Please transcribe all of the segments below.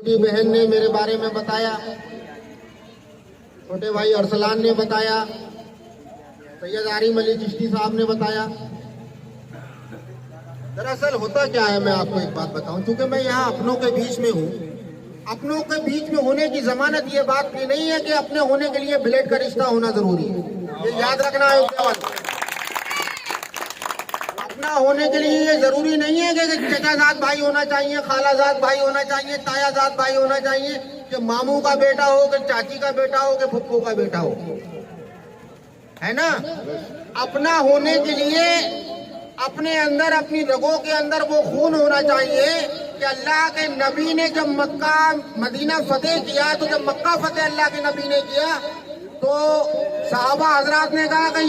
छोटी बहन ने मेरे बारे में बताया, छोटे भाई अरसलान ने बताया, सैयद आरिम अली चिश्ती साहब ने बताया। दरअसल होता क्या है, मैं आपको एक बात बताऊं, क्योंकि मैं यहाँ अपनों के बीच में हूँ। अपनों के बीच में होने की जमानत ये बात की नहीं है कि अपने होने के लिए ब्लड का रिश्ता होना जरूरी है। ये याद रखना है। अपना होने के लिए ये जरूरी नहीं है कि चचाजाद भाई होना चाहिए, खालाजाद भाई होना चाहिए, तायाजाद भाई होना चाहिए, कि मामू का बेटा हो, कि चाची का बेटा हो, कि फुप्पो का बेटा हो, है ना। अपना होने के लिए अपने अंदर, अपनी रगों के अंदर वो खून होना चाहिए कि अल्लाह के नबी ने जब मक्का मदीना फतेह किया, तो जब मक्का फतेह अल्लाह के नबी ने किया तो सहाबा हजरात ने कहा कि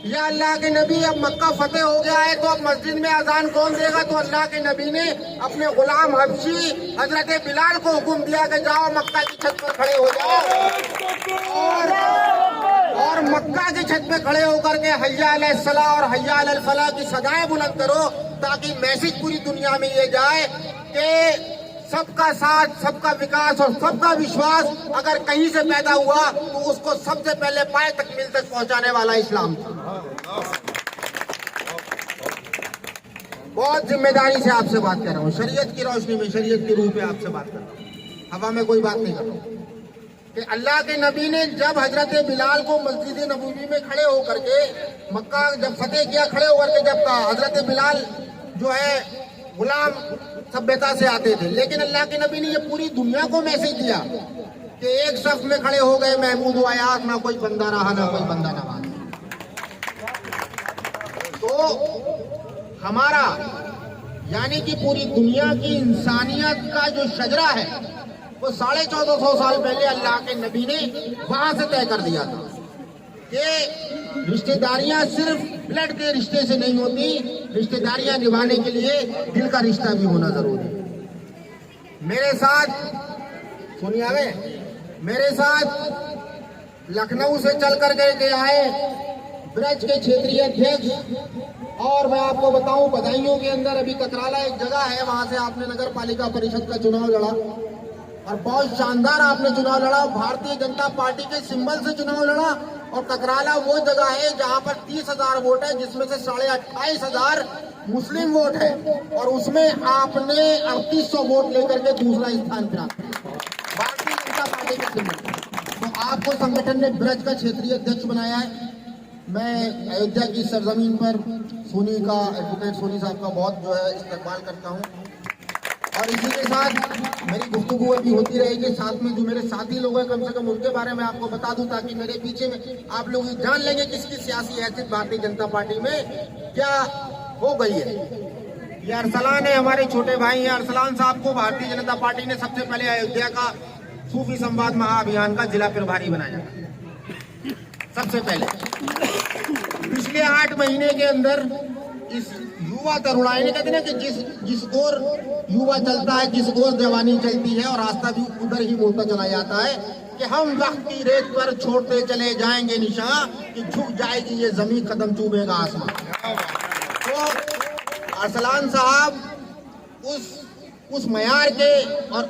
या अल्लाह के नबी, अब मक्का फतेह हो गया है तो अब मस्जिद में अजान कौन देगा। तो अल्लाह के नबी ने अपने गुलाम हबशी हजरत बिलाल को हुक्म दिया कि जाओ मक्का की छत पर खड़े हो जाओ और मक्का की छत पे खड़े होकर के हय्या अलल सलाह और हय्या अलल फलाह की सदाएं बुलंद करो, ताकि मैसेज पूरी दुनिया में ये जाए कि सबका साथ, सबका विकास और सबका विश्वास अगर कहीं से पैदा हुआ तो उसको सबसे पहले पाए तकमील तक पहुंचाने वाला इस्लाम था। बहुत जिम्मेदारी से आपसे बात कर रहा हूँ, शरीयत की रोशनी में, शरीयत के रूप में आपसे बात कर रहा हूँ, हवा में कोई बात नहीं कर रहा हूँ। कि अल्लाह के नबी ने जब हजरत बिलाल को मस्जिद नबवी में खड़े होकर के मक्का जब फतेह किया, खड़े होकर के जब हजरत बिलाल जो है गुलाम सभ्यता से आते थे, लेकिन अल्लाह के नबी ने ये पूरी दुनिया को मैसेज दिया कि एक सफ में खड़े हो गए महमूद व अयाज, ना कोई बंदा रहा ना कोई बंदा नवाज। तो हमारा यानी कि पूरी दुनिया की इंसानियत का जो शजरा है वो 1450 साल पहले अल्लाह के नबी ने वहां से तय कर दिया था कि रिश्तेदारियां सिर्फ ब्लड के रिश्ते से नहीं होती, रिश्तेदारियां निभाने के लिए दिल का रिश्ता भी होना जरूरी है। मेरे साथ सुनिए, मेरे साथ लखनऊ से चल कर के आए ब्रज के क्षेत्रीय अध्यक्ष, और मैं आपको बताऊं बधाइयों के अंदर अभी कतराला एक जगह है, वहां से आपने नगर पालिका परिषद का चुनाव लड़ा और बहुत शानदार आपने चुनाव लड़ा, भारतीय जनता पार्टी के सिंबल से चुनाव लड़ा। और कतराला वो जगह है जहां पर 30,000 वोट है, जिसमें से 28,500 मुस्लिम वोट है, और उसमें आपने 3800 वोट लेकर के दूसरा स्थान प्राप्त किया भारतीय जनता पार्टी के सिंबल। तो आपको संगठन ने ब्रज का क्षेत्रीय अध्यक्ष बनाया है। मैं अयोध्या की सरजमीन पर सोनी का, एडवोकेट सोनी साहब का बहुत जो है इस्तेमाल करता हूँ, और इसी के साथ मेरी गुफ्तगू अभी होती रहेगी। साथ में जो मेरे साथी लोग हैं, कम से कम उनके बारे में आपको बता दूं, ताकि मेरे पीछे में आप लोग जान लेंगे किसकी सियासी हैसियत भारतीय जनता पार्टी में क्या हो गई है। ये अरसलान है, हमारे छोटे भाई हैं। अरसलान साहब को भारतीय जनता पार्टी ने सबसे पहले अयोध्या का सूफी संवाद महाअभियान का जिला प्रभारी बनाया, सबसे पहले। पिछले 8 महीने के अंदर इस युवा तरुणाई ने, कहते ना कि जिस ओर युवा चलता है, जिस ओर जवानी चलती है, और रास्ता भी उधर ही मुड़ता चला जाता है कि हम वक्त की रेत पर छोड़ते चले जाएंगे निशान, कि झुक जाएगी ये जमीन, कदम चूमेगा आसमान। तो अरसलान साहब उस मयार के और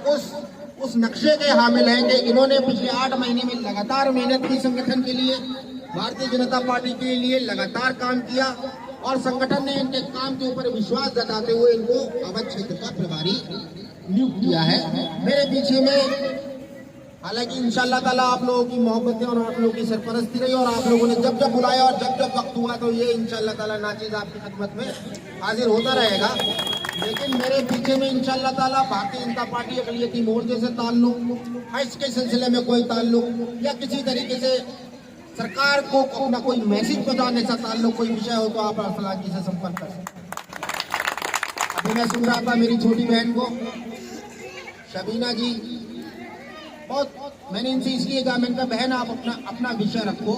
उस नक्शे के हामिल हैं कि इन्होंने पिछले 8 महीने में लगातार मेहनत की, संगठन के लिए, भारतीय जनता पार्टी के लिए लगातार काम किया, और संगठन ने इनके काम के ऊपर विश्वास जताते हुए इनको अवध क्षेत्र का प्रभारी नियुक्त किया है। मेरे पीछे में हालांकि इंशाअल्लाह ताला आप लोगों की मोहब्बतें और आप लोगों की सरपरस्ती रही, और आप लोगों ने जब जब बुलाया और जब जब वक्त हुआ तो ये इंशाअल्लाह ताला नाचीज आपकी खिदमत में हाजिर होता रहेगा। लेकिन मेरे पीछे में इंशाअल्लाह ताला भारतीय जनता पार्टी अक़लियती मोर्चे से ताल्लुक, हज के सिलसिले में कोई ताल्लुक, या किसी तरीके से सरकार को अपना कोई मैसेज पहुंचाने से ताल्लुक कोई विषय हो, तो आप अरसलान जी से संपर्क कर सकते। अभी मैं सुन रहा था मेरी छोटी बहन को, शबीना जी, बहुत मैंने इनसे इसलिए कहा, मैंने कहा बहन आप अपना विषय रखो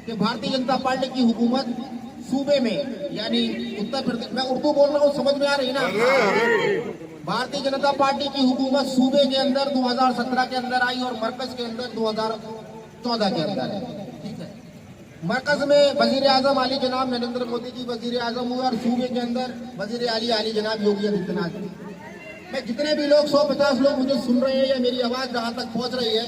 कि भारतीय जनता पार्टी की हुकूमत सूबे में, यानी उत्तर प्रदेश, मैं उर्दू बोल रहा हूँ, समझ में आ रही ना। भारतीय जनता पार्टी की हुकूमत सूबे के अंदर 2017 के अंदर आई और मरकज के अंदर 2014 के अंदर है। मरकज में वजीर आजम आली जनाब नरेंद्र मोदी जी वजीर आजम हुए, और सूबे के अंदर वजीर आली जनाब योगी आदित्यनाथ जी। मैं जितने भी लोग 150 लोग मुझे सुन रहे हैं या मेरी आवाज जहां तक पहुंच रही है,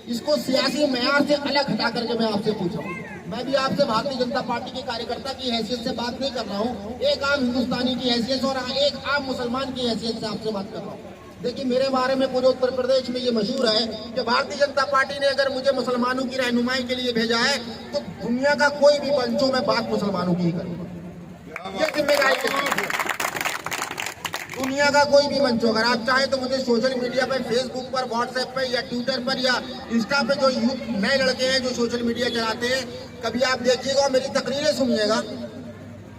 इसको सियासी मेयार से अलग हटा करके मैं आपसे पूछ रहा हूँ। मैं भी आपसे भारतीय जनता पार्टी के कार्यकर्ता की हैसियत से बात नहीं कर रहा हूँ, एक आम हिंदुस्तानी की हैसियत और एक आम मुसलमान की हैसियत से आपसे बात कर रहा हूँ। देखिए, मेरे बारे में पूरे उत्तर प्रदेश में ये मशहूर है कि भारतीय जनता पार्टी ने अगर मुझे मुसलमानों की रहनुमाई के लिए भेजा है तो दुनिया का कोई भी मंच हो, मैं बात मुसलमानों की ही करूंगा। ये जिम्मेदारी के साथ। दुनिया का कोई भी मंच हो, अगर आप चाहें तो मुझे सोशल मीडिया पर, फेसबुक पर, व्हाट्सएप पर या ट्विटर पर या इंस्टा पे जो नए लड़के हैं जो सोशल मीडिया चलाते हैं, कभी आप देखिएगा और मेरी तकरीरें सुनिएगा।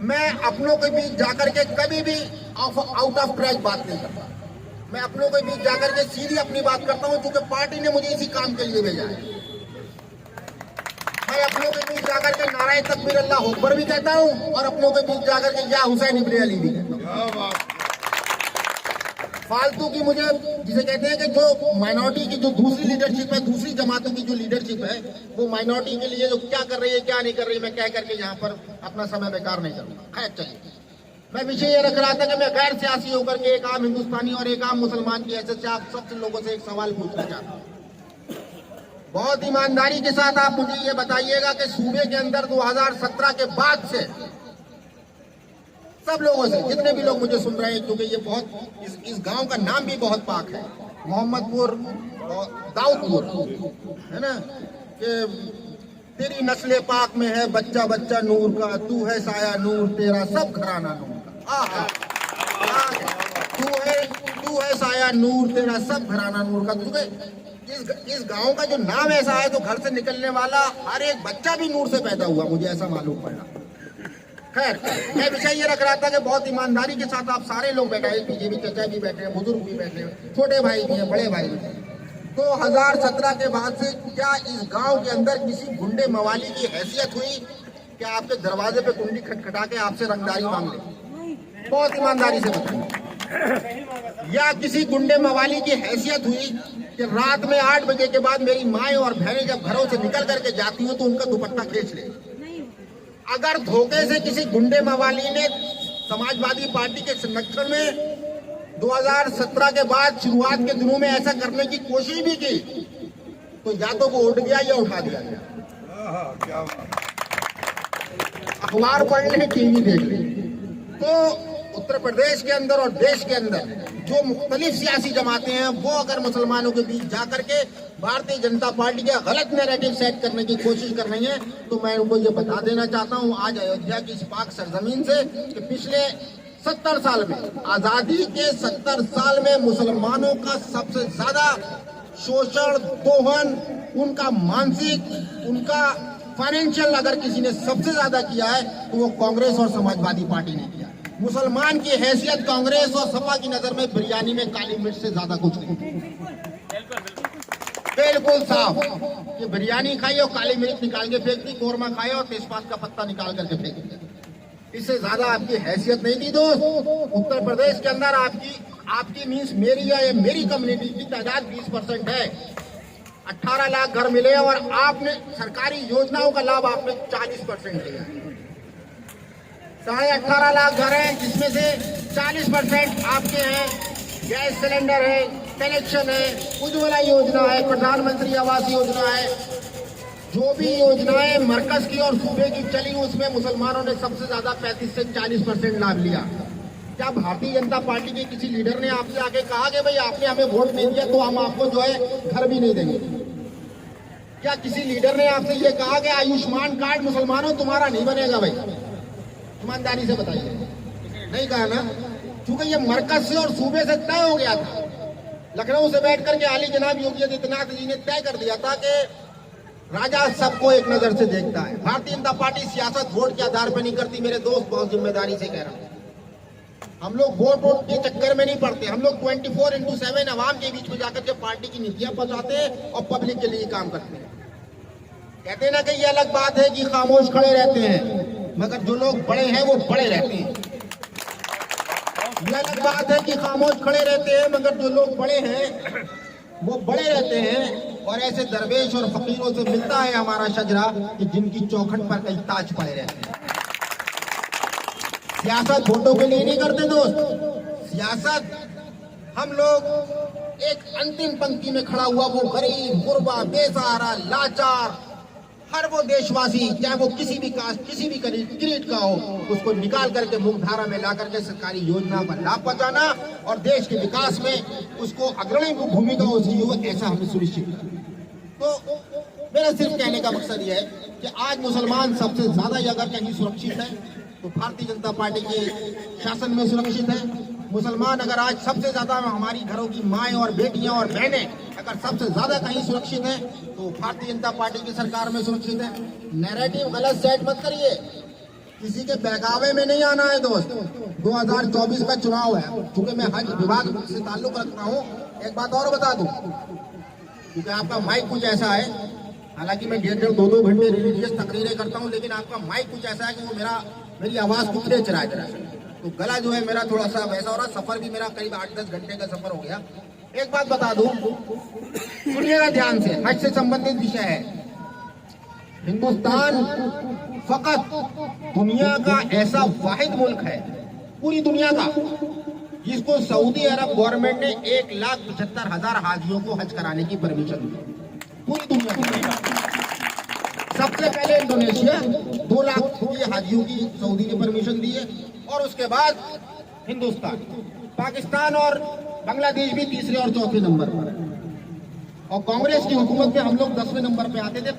मैं अपनों के बीच जाकर के कभी भी आउट ऑफ ट्रैक बात नहीं करता। मैं अपनों के बीच जाकर के सीधी अपनी बात करता हूं, क्योंकि पार्टी ने मुझे इसी काम के लिए भेजा है। मैं अपनों के बीच जाकर के नाराए तकबीर अल्लाह अकबर भी कहता हूं और अपनों के बीच जाकर के या हुसैन इब्न अली भी कहता हूं। फालतू की मुझे जिसे कहते हैं कि जो माइनॉरिटी की जो दूसरी लीडरशिप है, दूसरी जमातों की जो लीडरशिप है, वो माइनॉरिटी के लिए जो क्या कर रही है क्या नहीं कर रही है, मैं कह करके यहाँ पर अपना समय बेकार नहीं करूंगा। खैर चलिए, मैं विषय ये रख रहा था कि मैं गैर सियासी होकर के एक आम हिंदुस्तानी और एक आम मुसलमान की हैसियत से आप सबसे लोगों से एक सवाल पूछना चाहता हूँ। बहुत ईमानदारी के साथ आप मुझे ये बताइएगा कि सूबे के अंदर 2017 के बाद से सब लोगों से, जितने भी लोग मुझे सुन रहे हैं, क्योंकि ये बहुत इस गांव का नाम भी बहुत पाक है, मोहम्मदपुर और दाऊदपुर, है ना, कि तेरी नस्ले पाक में है बच्चा बच्चा नूर का, तू है साया नूर तेरा सब घराना नूर का। तू है साया नूर तेरा सब घराना नूर का। क्योंकि इस गांव का जो नाम ऐसा है तो घर से निकलने वाला हर एक बच्चा भी नूर से पैदा हुआ, मुझे ऐसा मालूम पड़ा। खैर, मैं विषय ये रख रहा था कि बहुत ईमानदारी के साथ आप सारे लोग बैठे हैं, बीजेपी चचा भी बैठे हैं, बुजुर्ग भी बैठे हैं, छोटे भाई भी हैं, बड़े भाई भी हैं। 2017 के बाद से क्या इस गांव के अंदर किसी गुंडे मवाली की हैसियत हुई कि आपके दरवाजे पे कुंडी खटखटा के आपसे रंगदारी मांग ले? बहुत ईमानदारी से बताइए। या किसी गुंडे मवाली की हैसियत हुई कि रात में 8 बजे के बाद मेरी माएँ और बहनें जब घरों से निकल करके जाती हो तो उनका दुपट्टा खींच ले? अगर धोखे से किसी गुंडे मवाली ने समाजवादी पार्टी के संरक्षण में 2017 के बाद शुरुआत के दिनों में ऐसा करने की कोशिश भी की तो या तो वो उठ गया या उठा दिया गया। अखबार पढ़ ले, टीवी देख ले, तो उत्तर प्रदेश के अंदर और देश के अंदर जो मुख्तलिफ सियासी जमातें हैं वो अगर मुसलमानों के बीच जाकर के भारतीय जनता पार्टी के गलत नैरेटिव सेट करने की कोशिश कर रही हैं, तो मैं उनको ये बता देना चाहता हूँ आज अयोध्या की इस पाक सरजमीन से कि पिछले 70 साल में, आजादी के 70 साल में मुसलमानों का सबसे ज्यादा शोषण, दोहन, उनका मानसिक, उनका फाइनेंशियल अगर किसी ने सबसे ज्यादा किया है तो वो कांग्रेस और समाजवादी पार्टी ने किया। मुसलमान की हैसियत कांग्रेस और सपा की नजर में बिरयानी में काली मिर्च से ज्यादा कुछ नहीं। बिल्कुल साफ कि बिरयानी खाई और काली मिर्च निकाल के फेंक दी, कोरमा खाया और तेजपात का पत्ता निकाल करके फेंक दिया। इससे ज्यादा आपकी हैसियत नहीं थी दोस्त। उत्तर प्रदेश के अंदर आपकी मीन्स मेरी या मेरी कम्युनिटी की तादाद 20% है। 18 लाख घर मिले और आपने सरकारी योजनाओं का लाभ आपने 40% लिया। 18.5 लाख घर हैं जिसमें से 40% आपके हैं। गैस सिलेंडर है, कनेक्शन है, उज्ज्वला योजना है, प्रधानमंत्री आवास योजना है, जो भी योजनाएं मरकज की और सूबे की चली उसमें मुसलमानों ने सबसे ज्यादा 35 से 40% लाभ लिया। क्या भारतीय जनता पार्टी के किसी लीडर ने आपसे आके कहा कि भाई आपने हमें वोट नहीं दिया तो हम आपको जो है घर भी नहीं देंगे? क्या किसी लीडर ने आपसे ये कहा कि आयुष्मान कार्ड मुसलमानों तुम्हारा नहीं बनेगा? भाई ईमानदारी से बताइए, नहीं कहा ना? क्योंकि ये मरकज से और सूबे से तय हो गया था। लखनऊ से बैठ करके आली जनाब योगी आदित्यनाथ जी ने तय कर दिया था कि राजा सबको एक नजर से देखता है। भारतीय जनता पार्टी सियासत वोट के आधार पर नहीं करती। मेरे दोस्त, बहुत जिम्मेदारी से कह रहा हूं, हम लोग वोट के चक्कर में नहीं पड़ते। हम लोग 24/7 अवाम के बीच में जाकर के पार्टी की नीतियां पहुंचाते हैं और पब्लिक के लिए काम करते हैं। कहते हैं ना कि ये अलग बात है कि खामोश खड़े रहते हैं, मगर जो लोग बड़े हैं वो बड़े रहते हैं। ये अलग बात है कि खामोश खड़े रहते हैं, मगर जो लोग बड़े हैं वो बड़े रहते हैं। और ऐसे दरवेश और फकीरों से मिलता है हमारा शजरा कि जिनकी चौखट पर कई ताज पड़े रहते हैं। सियासत वोटों के लिए नहीं करते दोस्त, सियासत हम लोग एक अंतिम पंक्ति में खड़ा हुआ वो गरीब, गुरबा, बेसहारा, लाचार, हर वो देशवासी, चाहे वो किसी भी कास्ट, किसी भी क्रीड का हो, उसको निकाल करके मुख्यधारा में ला करके सरकारी योजना का लाभ पहुंचाना और देश के विकास में उसको अग्रणी भूमिका उसकी हो, ऐसा हमें सुनिश्चित करना। तो मेरा सिर्फ कहने का मकसद यह है कि आज मुसलमान सबसे ज्यादा अगर कहीं सुरक्षित है तो भारतीय जनता पार्टी के शासन में सुरक्षित है। मुसलमान अगर आज सबसे ज्यादा हमारी घरों की माएँ और बेटियां और बहनें अगर सबसे ज्यादा कहीं सुरक्षित है तो भारतीय जनता पार्टी की सरकार में सुरक्षित है। नैरेटिव गलत सेट मत करिए, किसी के बहकावे में नहीं आना है दोस्त। 2024 का चुनाव है, चूंकि मैं हज विभाग से ताल्लुक रखता हूँ, एक बात और बता दूं, क्योंकि आपका माइक कुछ ऐसा है, हालांकि मैं 1.5 2 घंटे रिलीजियस तकरीरें करता हूँ, लेकिन आपका माइक कुछ ऐसा है कि वो मेरी आवाज को खींच रहा है जरा से, तो गला जो है मेरा थोड़ा सा वैसा हो रहा। सफर भी मेरा करीब 8-10 घंटे का सफर हो गया। एक बात बता दूं, सुनिएगा ध्यान से, हज से संबंधित विषय है। हिंदुस्तान फकत दुनिया का ऐसा वाहिद मुल्क है, पूरी दुनिया का, जिसको सऊदी अरब गवर्नमेंट ने 1,75,000 हाजियों को हज कराने की परमिशन दी, पूरी दुनिया की। सबसे पहले इंडोनेशिया 2 लाख की हाजियों की सऊदी ने परमिशन दी है, और उसके बाद हिंदुस्तान, पाकिस्तान और बांग्लादेश भी तीसरे और चौथे नंबर पर है। और कांग्रेस की हुकूमत में हम लोग 10वें नंबर पे आते थे,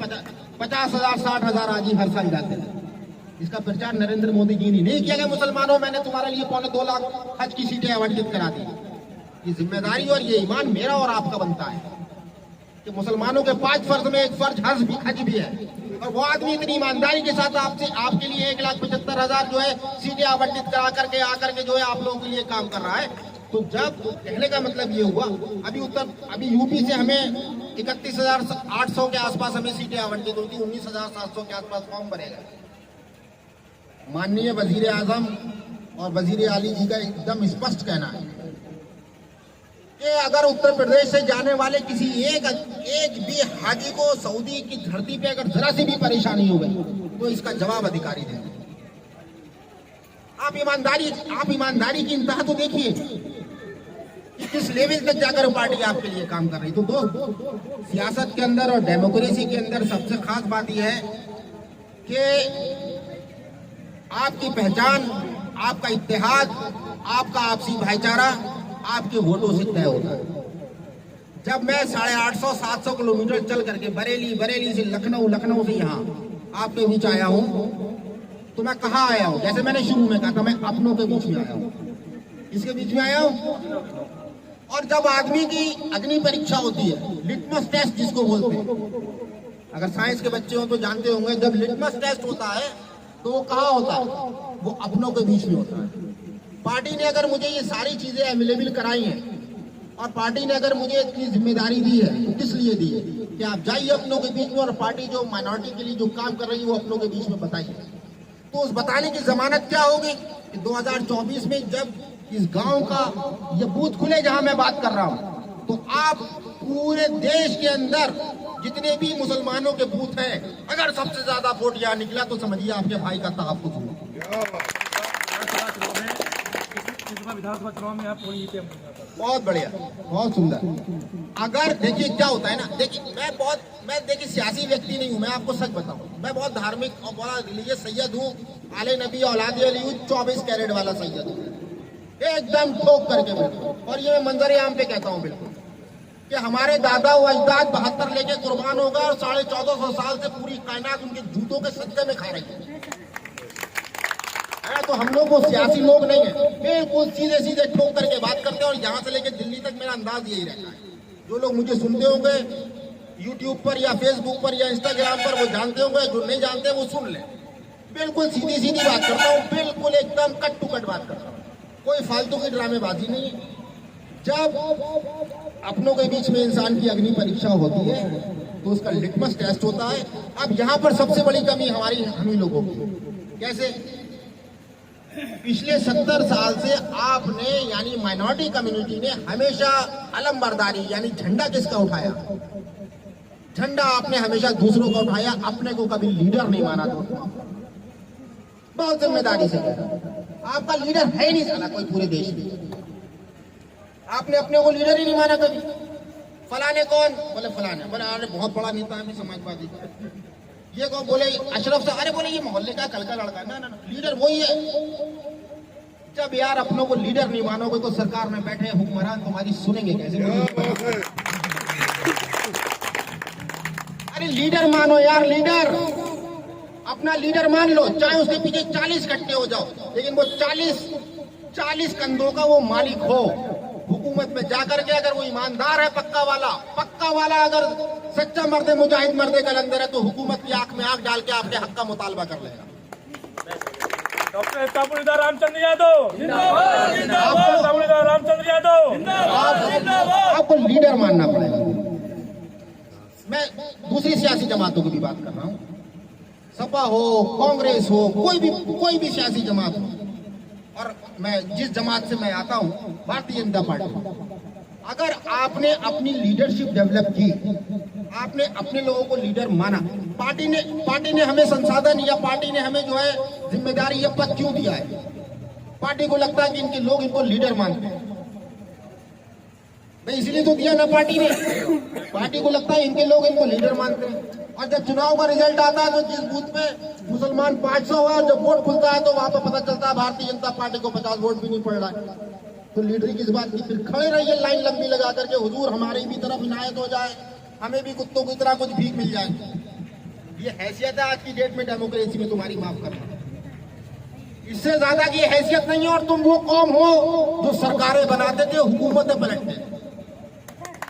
50,000 60,000 हाजी हर साल जाते थे। इसका प्रचार नरेंद्र मोदी जी ने नहीं किया कि मुसलमानों मैंने तुम्हारे लिए 2.25 लाख हज की सीटें आवंटित करा दी। ये जिम्मेदारी और ये ईमान मेरा और आपका बनता है कि मुसलमानों के 5 फर्ज में एक फर्ज हज भी है, और वो आदमी इतनी ईमानदारी के साथ आपके लिए 1,75,000 जो है सीटें आवंटित करा करके आकर के जो है आप लोगों के लिए काम कर रहा है। तो जब कहने का मतलब ये हुआ, अभी यूपी से हमें 31,800 के आसपास हमें सीटें आवंटित हुई थी, 19,700 के आसपास फॉर्म भरेगा। माननीय वजीर आजम और वजीर आली जी का एकदम स्पष्ट कहना है कि अगर उत्तर प्रदेश से जाने वाले किसी एक भी हाजी को सऊदी की धरती पे अगर जरा सी भी परेशानी हो गई तो इसका जवाब अधिकारी देंगे। आप ईमानदारी की इंतहा तो देखिए कि किस लेवल तक जाकर पार्टी आपके लिए काम कर रही। तो दोस्त, सियासत के अंदर और डेमोक्रेसी के अंदर सबसे खास बात यह है कि आपकी पहचान, आपका इत्तेहाद, आपका आपसी भाईचारा आपके वोटों से तय होता है। जब मैं 850-700 किलोमीटर चल करके बरेली से लखनऊ से यहाँ आपके बीच आया हूँ, तो मैं कहाँ आया हूँ? जैसे मैंने शुरू में कहा था, मैं अपनों के बीच में आया हूँ। इसके बीच में आया हूँ। और जब आदमी की अग्नि परीक्षा होती है, लिटमस टेस्ट जिसको बोलते हैं, अगर साइंस के बच्चे हो तो जानते होंगे, जब लिटमस टेस्ट होता है तो वो कहाँ होता है? वो अपनों के बीच में होता है। पार्टी ने अगर मुझे ये सारी चीजें अवेलेबल कराई हैं और पार्टी ने अगर मुझे इतनी जिम्मेदारी दी है, तो किस लिए दी है कि आप जाइए अपनों के बीच में और पार्टी जो माइनॉरिटी के लिए जो काम कर रही है वो अपनों के बीच में बताइए। तो उस बताने की जमानत क्या होगी कि 2024 में जब इस गांव का ये बूथ खुले जहां मैं बात कर रहा हूं, तो आप पूरे देश के अंदर जितने भी मुसलमानों के बूथ हैं, अगर सबसे ज्यादा वोट यहाँ निकला तो समझिए आपके भाई का तहफ्फुज़ हुआ। विधानसभा चुनाव में आप बहुत बढ़िया, बहुत सुंदर। अगर देखिए क्या होता है ना, देखिए मैं देखिए सियासी व्यक्ति नहीं हूँ, मैं आपको सच बताऊँ, मैं बहुत धार्मिक और बड़ा रिलीजियस सैयद हूँ, आले नबी औलाद अली हूँ, 24 कैरेट वाला सैयद हूँ, एकदम ठोक करके बिल्कुल। और ये मैं मंजर आम पे कहता हूँ बिल्कुल कि हमारे दादा व अजदाद 72 लेके कुर्बान हो गए और 1450 साल से पूरी कायनात उनके जूतों के सज्जे में खा रही है। तो हम लोग वो सियासी लोग नहीं है, बिल्कुल सीधे ठोक करके बात करते हैं। और यहाँ से लेके दिल्ली तक मेरा अंदाज यही रहता है। जो लोग मुझे सुनते होंगे यूट्यूब पर या फेसबुक पर या इंस्टाग्राम पर वो जानते होंगे, जो नहीं जानते वो सुन ले। बिल्कुल सीधी बात करता हूँ, बिल्कुल एकदम कट टू कट बात करता हूँ, कोई फालतू की ड्रामेबाजी नहीं है। जब अपनों के बीच में इंसान की अग्नि परीक्षा होती है तो उसका लिटमस टेस्ट होता है। अब यहाँ पर सबसे बड़ी कमी हम ही लोगों की। कैसे? पिछले 70 साल से आपने यानी माइनॉरिटी कम्युनिटी ने हमेशा अलम बरदारी यानी झंडा किसका उठाया? झंडा आपने हमेशा दूसरों का उठाया, अपने को कभी लीडर नहीं माना। तो बहुत जिम्मेदारी से आपका लीडर है ही नहीं साला कोई पूरे देश में। आपने अपने को लीडर ही नहीं माना कभी। फलाने कौन, बोले फलाने, बोले अरे बहुत बड़ा नेता है समाजवादी का। ये को बोले अशरफ से, अरे बोले ये मोहल्ले का कल का लड़का, ना ना लीडर वही है। जब यार अपनों को लीडर नहीं मानोगे तो सरकार में बैठे हुक्मरान तुम्हारी सुनेंगे कैसे? अरे लीडर मानो यार, लीडर अपना लीडर मान लो, चाहे उसके पीछे 40 कट्टे हो जाओ, लेकिन वो 40 कंधों का वो मालिक हो। हुकूमत में जाकर के अगर वो ईमानदार है, पक्का वाला अगर सच्चा मर्दे मुजाहिद मर्दे का लंगर है, तो हुकूमत की आंख में आंख डाल के आपके हक का मुतालबा कर लेगा। डॉक्टर इस्तापुरीदा रामचंद्र यादव जिंदाबाद, जिंदाबाद रामचंद्र यादव। आपको लीडर मानना पड़ेगा। मैं दूसरी सियासी जमातों की भी बात कर रहा हूँ, सपा हो, कांग्रेस हो, कोई भी सियासी जमात हो, और मैं जिस जमात से मैं आता हूँ, भारतीय जनता पार्टी। अगर आपने अपनी लीडरशिप डेवलप की, आपने अपने लोगों को लीडर माना, पार्टी ने हमें संसाधन या पार्टी ने हमें जो है जिम्मेदारी या पद क्यों दिया है? पार्टी को लगता है कि इनके लोग इनको लीडर मानते हैं, भाई इसलिए तो दिया ना पार्टी ने। पार्टी को लगता है इनके लोग इनको लीडर मानते हैं। और जब चुनाव का रिजल्ट आता है तो जिस बूथ पे मुसलमान 500 है, जब वोट खुलता है तो वहां पर पता चलता है भारतीय जनता पार्टी को 50 वोट भी नहीं पड़ रहा है। तो लीडरी किस बात की? फिर खड़े रहिए लाइन लंबी लगा करके, हुजूर हमारी भी तरफ इनायत हो जाए, हमें भी कुत्तों की तरह कुछ भीख मिल जाए। ये हैसियत है आज की डेट में डेमोक्रेसी में तुम्हारी, माफ करना। इससे ज्यादा की हैसियत नहीं है। और तुम वो कौम हो जो सरकारें बनाते थे, हुकूमतें पलटते,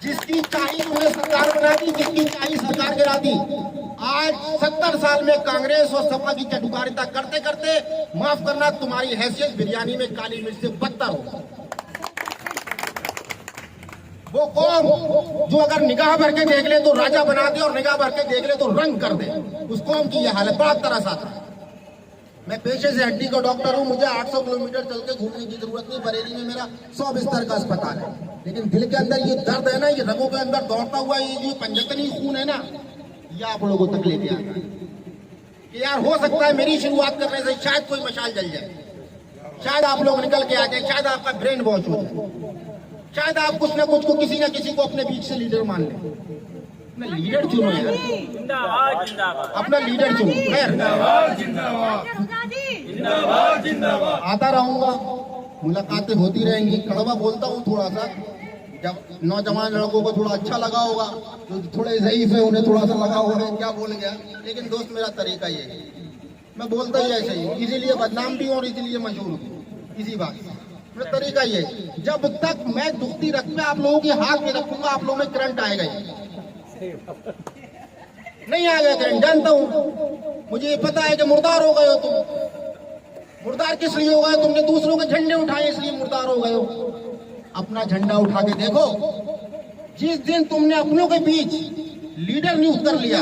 जिसकी चाहिए उन्हें सरकार बना दी, जिसकी चाहिए सरकार गिरा दी। आज 70 साल में कांग्रेस और सपा की चटुकारिता करते करते, माफ करना, तुम्हारी हैसियत बिरयानी में काली मिर्च से बदतर हो। वो कौम जो अगर निगाह भर के देख ले तो राजा बना दे और निगाह भर के देख ले तो रंग कर दे, उस कौम की यह हालत बड़ा तरस आता है। मैं पेशे से हड्डी का डॉक्टर हूं, मुझे 800 किलोमीटर चल के घूमने की जरूरत नहीं। बरेली में मेरा 100 बिस्तर का अस्पताल है, लेकिन दिल के अंदर ये दर्द है ना, ये रगों के अंदर दौड़ता हुआ ये जो पंजतनी खून है ना, ये आप लोगों को तकलीफ आता है कि यार हो सकता है मेरी शुरुआत करने से शायद कोई मशाल जल जाए, शायद आप लोग निकल के आ जाए, शायद आपका ब्रेन वॉश हो जाए, शायद आप कुछ ना कुछ को किसी ना किसी को अपने बीच से लीडर मान ले। अपना लीडर चुनो यार, जिंदाबाद, जिंदाबाद अपना लीडर चुनो। खैर, आता रहूंगा, मुलाकातें होती रहेंगी। कड़वा बोलता हूँ थोड़ा सा, जब नौजवान लड़कों को थोड़ा अच्छा लगा होगा, जो थोड़े ज़ईफ है उन्हें थोड़ा सा लगा होगा क्या बोल गया, लेकिन दोस्त मेरा तरीका ये है, मैं बोलता ही ऐसे ही, इसीलिए बदनाम भी हूँ और इसीलिए मशहूर हूँ। इसी बात मेरा तरीका ये, जब तक मैं दुखती रख में आप लोगों के हाथ में रखूंगा, आप लोगों में करंट आएगा ही नहीं आएगा करंट, जानता हूँ। मुझे पता है कि मुर्दार हो गए हो तुम। मुर्दार किस लिए हो गए? तुमने दूसरों के झंडे उठाए इसलिए मुर्दार हो गए हो। अपना झंडा उठा के देखो, जिस दिन तुमने अपनों के बीच लीडर नहीं उतर लिया,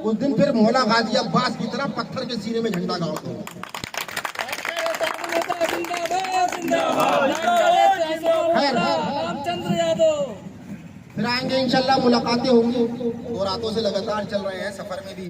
उस दिन फिर मौला गाजी अब्बास की तरह पत्थर के सीने में झंडा गाड़ दो। रामचंद्र यादव फिर आएंगे इंशाल्लाह, मुलाकातें होंगी। 2 रातों से लगातार चल रहे हैं, सफर में भी